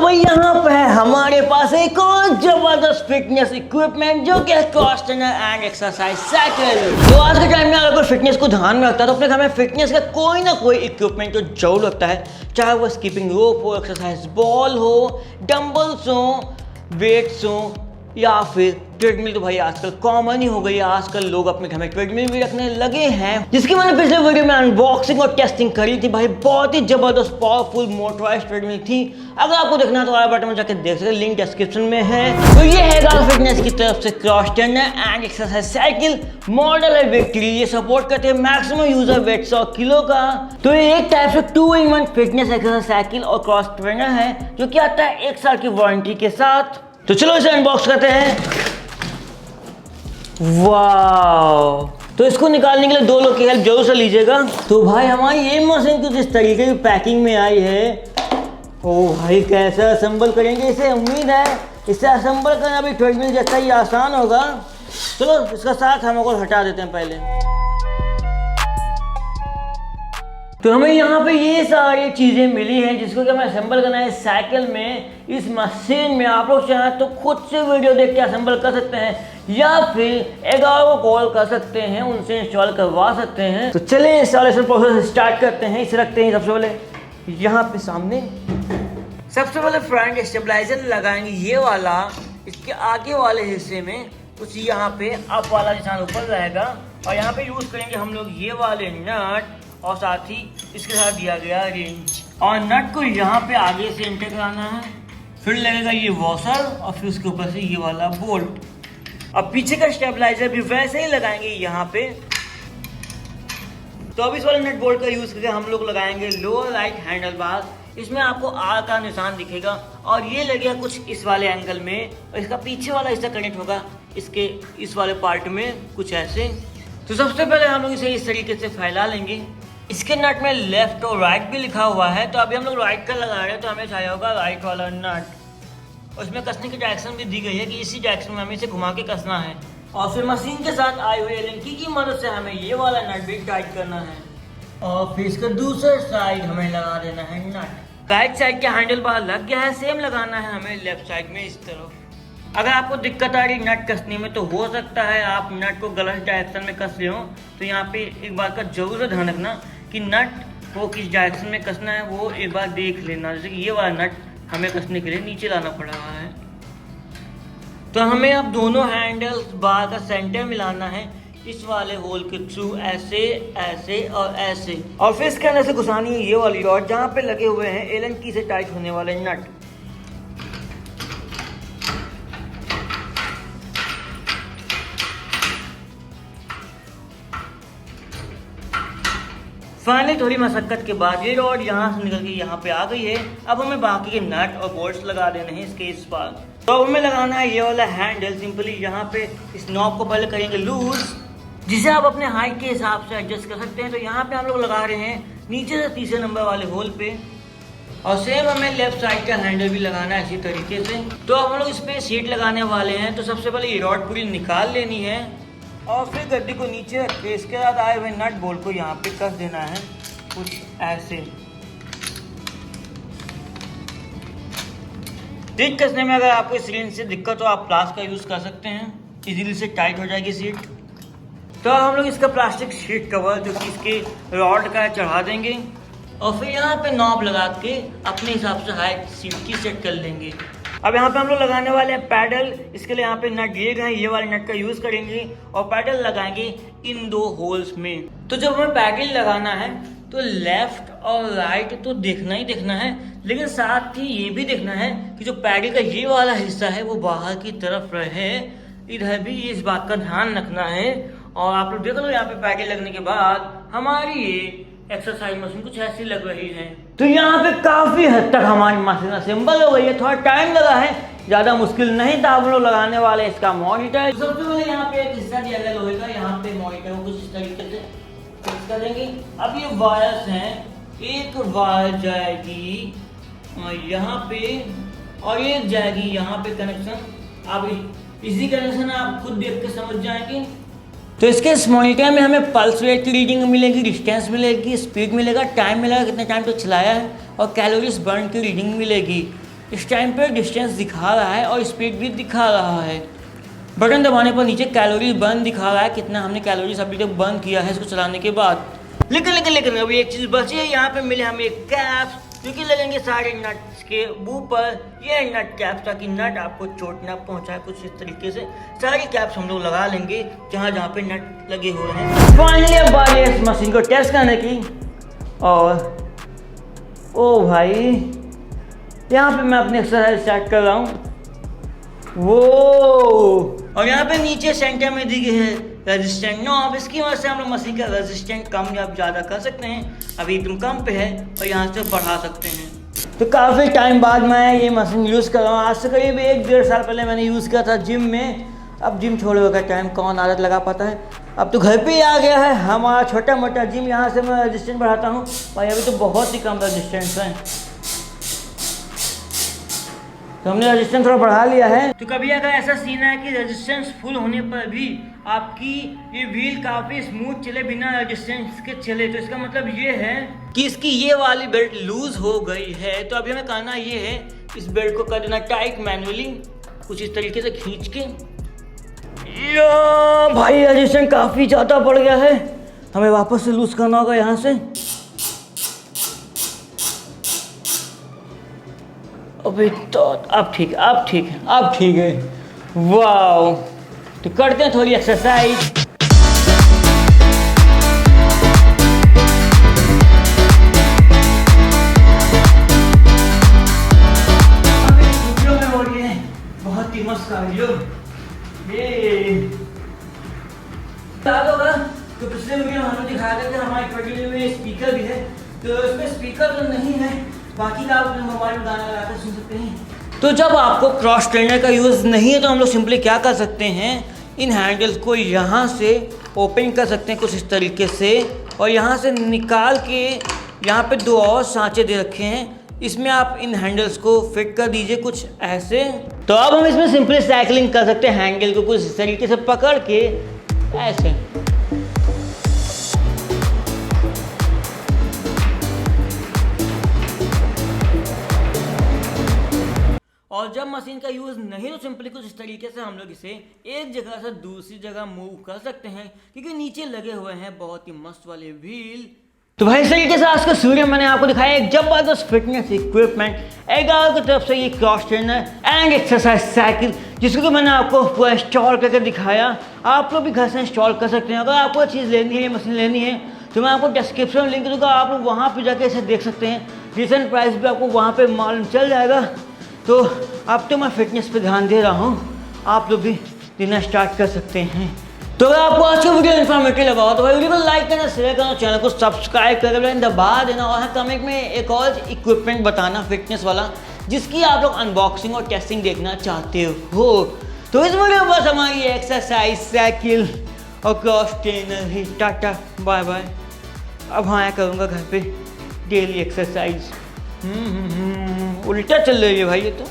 भाई यहाँ पे है हमारे पास एक और जबरदस्त फिटनेस इक्विपमेंट जो कि cross trainer and exercise cycle. तो आज के टाइम में अगर फिटनेस को ध्यान में रखता है तो अपने घर में फिटनेस का कोई ना कोई इक्विपमेंट तो जरूर रखता है, चाहे वो स्कीपिंग रोप हो, एक्सरसाइज बॉल हो, डंबल्स हो, वेट्स हो या फिर ट्रेडमिल। तो भाई आजकल कॉमन ही हो गई है, आजकल लोग अपने घर में ट्रेडमिल भी रखने लगे हैं, जिसकी मैंने पिछले वीडियो में अनबॉक्सिंग और टेस्टिंग करी थी। भाई बहुत ही जबरदस्त पावरफुल मोटराइज्ड ट्रेडमिल थी। अगर आपको देखना तो बटन में जाकर देख सकते, लिंक डिस्क्रिप्शन में है। तो ये है गाल फिटनेस की तरफ से cross trainer and exercise cycle model है विक्ट्री। ये सपोर्ट करते हैं मैक्सिमम यूजर वेट 100 किलो का। तो ये एक टाइप से 2-in-1 फिटनेस एक्सरसाइज साइकिल और क्रॉस ट्रेनर है जो कि आता है 1 साल की वारंटी के साथ। तो चलो इसे अनबॉक्स करते हैं। वाओ, तो इसको निकालने के लिए 2 लोग की हेल्प जरूर से लीजिएगा। तो भाई हमारी ये मशीन कुछ इस तरीके की पैकिंग में आई है। ओ भाई कैसे असेंबल करेंगे इसे, उम्मीद है इसे असेंबल करना भी ट्रेडमिल जैसा ही आसान होगा। चलो इसका साथ हम लोग हटा देते हैं पहले। तो हमें यहाँ पे ये सारी चीज़ें मिली हैं जिसको कि हमें असेंबल करना है साइकिल में, इस मशीन में। आप लोग चाहें तो खुद से वीडियो देख के असेंबल कर सकते हैं या फिर 11 को कॉल कर सकते हैं, उनसे इंस्टॉल करवा सकते हैं। तो चलिए इंस्टॉलेशन प्रोसेस स्टार्ट करते हैं। इसे रखते हैं सबसे पहले यहाँ पे सामने। सबसे पहले फ्रंट स्टेबलाइजर लगाएंगे ये वाला, इसके आगे वाले हिस्से में कुछ यहाँ पे अप वाला निशान ऊपर रहेगा और यहाँ पे यूज करेंगे हम लोग ये वाले नट और साथ ही इसके साथ दिया गया रेंज। और नट को यहाँ पे आगे से एंटर कराना है, फिर लगेगा ये वॉशर और फिर उसके ऊपर से ये वाला बोल्ट। अब पीछे का स्टेबलाइजर भी वैसे ही लगाएंगे यहाँ पे। तो अब इस वाले नट बोल्ट का यूज करके हम लोग लगाएंगे लोअर राइट हैंडल बार। इसमें आपको आर का निशान दिखेगा और ये लगेगा कुछ इस वाले एंगल में और इसका पीछे वाला हिस्सा कनेक्ट होगा इसके इस वाले पार्ट में कुछ ऐसे। तो सबसे पहले हम लोग इसे इस तरीके से फैला लेंगे। इसके नट में लेफ्ट और राइट भी लिखा हुआ है, तो अभी हम लोग राइट का लगा रहे हैं तो हमें चाहिए होगा राइट वाला नट। और इसमें कसने की डायरेक्शन भी दी गई है कि इसी डायरेक्शन में हमें इसे घुमा के कसना है। और फिर मशीन के साथ आई हुई लिंकी की मदद से हमें ये वाला नट भी टाइट करना है और फिर इसका दूसरा साइड हमें लगा देना है नट। राइट साइड के हैंडल बाहर लग गया है, सेम लगाना है हमें लेफ्ट साइड में इस तरफ। अगर आपको दिक्कत आ रही नट कसने में तो हो सकता है आप नट को गलत डायरेक्शन में कस ले हो, तो यहाँ पे एक बात का जरूर ध्यान रखना कि नट को किस डायरेक्शन में कसना है वो एक बार देख लेना। जैसे कि ये वाला नट हमें कसने के लिए नीचे लाना पड़ रहा है, तो हमें अब दोनों हैंडल्स बार का सेंटर मिलाना है इस वाले होल के थ्रू, ऐसे ऐसे और ऐसे। और फिर इसके अंदर से घुसानी है ये वाली रॉड जहाँ पे लगे हुए हैं एलन की से टाइट होने वाले नट। फाइनली थोड़ी मशक्कत के बाद ये रॉड यहाँ से निकल के यहाँ पे आ गई है। अब हमें बाकी के नट और बोल्ट्स लगा देने हैं इसके इस पार। तो अब हमें लगाना है ये वाला हैंडल। सिंपली यहाँ पे इस नॉब को पहले करेंगे लूज, जिसे आप अपने हाइट के हिसाब से एडजस्ट कर सकते हैं। तो यहाँ पे हम लोग लगा रहे हैं नीचे से तीसरे नंबर वाले होल पे। और सेम हमें लेफ्ट साइड का हैंडल भी लगाना है इसी तरीके से। तो अब हम लोग इस पे सीट लगाने वाले हैं। तो सबसे पहले ये रॉड पूरी निकाल लेनी है और फिर गद्दी को नीचे रख के इसके साथ आए हुए नट बोल्ट को यहाँ पे कस देना है कुछ ऐसे। सीट कसने में अगर आपको सीट से दिक्कत हो आप प्लास का यूज कर सकते हैं, इजीली से टाइट हो जाएगी सीट। तो हम लोग इसका प्लास्टिक शीट कवर जो कि इसके रॉड का है चढ़ा देंगे और फिर यहाँ पे नॉब लगा के अपने हिसाब से हाइट सीट की सेट कर लेंगे। अब यहाँ पे हम लोग लगाने वाले हैं पैडल। इसके लिए यहाँ पे नट दिए गए हैं, ये वाले नट का यूज करेंगे और पैडल लगाएंगे इन 2 होल्स में। तो जब हमें पैडल लगाना है तो लेफ्ट और राइट तो देखना ही देखना है, लेकिन साथ ही ये भी देखना है कि जो पैडल का ये वाला हिस्सा है वो बाहर की तरफ रहे। इधर भी इस बात का ध्यान रखना है। और आप लोग देख लो यहाँ पे पैडल लगने के बाद हमारी ये एक्सरसाइज मशीन कुछ ऐसी लग रही है। तो यहाँ पे काफी हद तक हमारी मशीन असेंबल हो गई है। थोड़ा टाइम लगा है, ज्यादा मुश्किल नहीं था। हम लोग लगाने वाले इसका मॉनिटर। सबसे पहले यहाँ पे एक हिस्सा दिया गया लोहे का, यहाँ पे मॉनिटर को कुछ इस तरीके से फिक्स कर देंगे। अब ये वायर्स हैं, एक वायर जाएगी यहाँ पे और ये जाएगी यहाँ पे कनेक्शन। अब इसी कनेक्शन आप खुद देख के समझ जाएंगे। तो इसके इस मॉनिटर में हमें पल्स रेट की रीडिंग मिलेगी, डिस्टेंस मिलेगी, स्पीड मिलेगा, टाइम मिलेगा, कितने टाइम तक चलाया है और कैलोरीज बर्न की रीडिंग मिलेगी। इस टाइम पे डिस्टेंस दिखा रहा है और स्पीड भी दिखा रहा है। बटन दबाने पर नीचे कैलोरीज बर्न दिखा रहा है, कितना हमने कैलोरीज अभी तक बर्न किया है इसको चलाने के बाद। लेकिन अभी एक चीज़ बची है, यहाँ पे मिले हमें कैप्स क्योंकि लगेंगे सारे नट्स के मुंह पर ये नट कैप्स, ताकि नट आपको चोट ना पहुँचाए। कुछ इस तरीके से सारी कैप्स हम लोग लगा लेंगे जहाँ जहाँ पे नट लगे हुए हैं। फाइनली अब बारी है इस मशीन को टेस्ट करने की। और ओ भाई, यहाँ पे मैं अपनी एक्सरसाइज स्टार्ट कर रहा हूँ। वो और यहाँ पे नीचे सेंटर में दी गई है रेजिस्टेंट नॉब, इसकी वजह से हम लोग मशीन का रेजिस्टेंट कम या ज़्यादा कर सकते हैं। अभी एकदम कम पे है और यहाँ से बढ़ा सकते हैं। तो काफ़ी टाइम बाद मैं ये मशीन यूज़ कर रहा हूँ। आज से करीब 1-1.5 साल पहले मैंने यूज़ किया था जिम में। अब जिम छोड़े हुए का टाइम कौन आदत लगा पाता है। अब तो घर पे ही आ गया है हमारा छोटा मोटा जिम। यहाँ से मैं रेजिस्टेंस बढ़ाता हूँ और अभी तो बहुत ही कम रेजिस्टेंस है, तो हमने रेजिस्टेंस थोड़ा बढ़ा लिया है। तो कभी अगर ऐसा सीन है कि रेजिस्टेंस फुल होने पर भी आपकी ये व्हील काफ़ी स्मूथ चले बिना रेजिस्टेंस के चले, तो इसका मतलब ये है कि इसकी ये वाली बेल्ट लूज हो गई है। तो अभी हमें करना ये है, इस बेल्ट को कर देना टाइट मैनुअली, कुछ इस तरीके से खींच के। या भाई रेजिस्टेंस काफ़ी ज़्यादा बढ़ गया है, हमें वापस से लूज करना होगा यहाँ से। अभी तो अब ठीक है। वाह, तो करते हैं थोड़ी एक्सरसाइज। में हो रही है बहुत ही मस्त कार्डियो। तो पिछले वीडियो में हमने दिखाया था कि हमारे ट्रेडमिल में स्पीकर भी है, तो इसमें स्पीकर तो नहीं है, बाकी का आप अपने मोबाइल में गाना लगाकर सुन सकते हैं। तो जब आपको क्रॉस ट्रेनर का यूज़ नहीं है तो हम लोग सिंपली क्या कर सकते हैं, इन हैंडल्स को यहाँ से ओपन कर सकते हैं कुछ इस तरीके से, और यहाँ से निकाल के यहाँ पे 2 और सांचे दे रखे हैं, इसमें आप इन हैंडल्स को फिट कर दीजिए कुछ ऐसे। तो अब हम इसमें सिंपली साइकिलिंग कर सकते हैं, हैंडल को कुछ इस तरीके से पकड़ के ऐसे। और जब मशीन का यूज़ नहीं तो सिंपली कुछ इस तरीके से हम लोग इसे एक जगह से दूसरी जगह मूव कर सकते हैं, क्योंकि नीचे लगे हुए हैं बहुत ही मस्त वाले व्हील। तो भाई इस तरीके से आज का वीडियो मैंने आपको दिखाया एक जबरदस्त फिटनेस इक्विपमेंट एगार की तरफ से, ये cross trainer and exercise cycle, जिसको कि मैंने आपको पूरा इंस्टॉल करके दिखाया। आप लोग भी घर से इंस्टॉल कर सकते हैं। अगर आपको चीज़ लेनी है, मशीन लेनी है, तो मैं आपको डिस्क्रिप्शन में लिंक दूँगा, आप लोग वहाँ पर जाके इसे देख सकते हैं। रिसेंट प्राइस भी आपको वहाँ पर मालूम चल जाएगा। तो अब तो मैं फिटनेस पे ध्यान दे रहा हूँ, आप लोग भी देना स्टार्ट कर सकते हैं। तो अगर आपको आज का वीडियो इन्फॉर्मेटिव लगा हो तो भाई वीडियो को लाइक करना, शेयर करना, चैनल को सब्सक्राइब करके दबा देना, और कमेंट में एक और इक्विपमेंट बताना फिटनेस वाला जिसकी आप लोग अनबॉक्सिंग और टेस्टिंग देखना चाहते हो। तो इस वीडियो में बस हमारी एक्सरसाइज साइकिल और क्रॉस ट्रेनर ही। टाटा बाय बाय। अब हाँ आया करूँगा घर पे डेली एक्सरसाइज। उल्टा चल रही है भाई ये तो।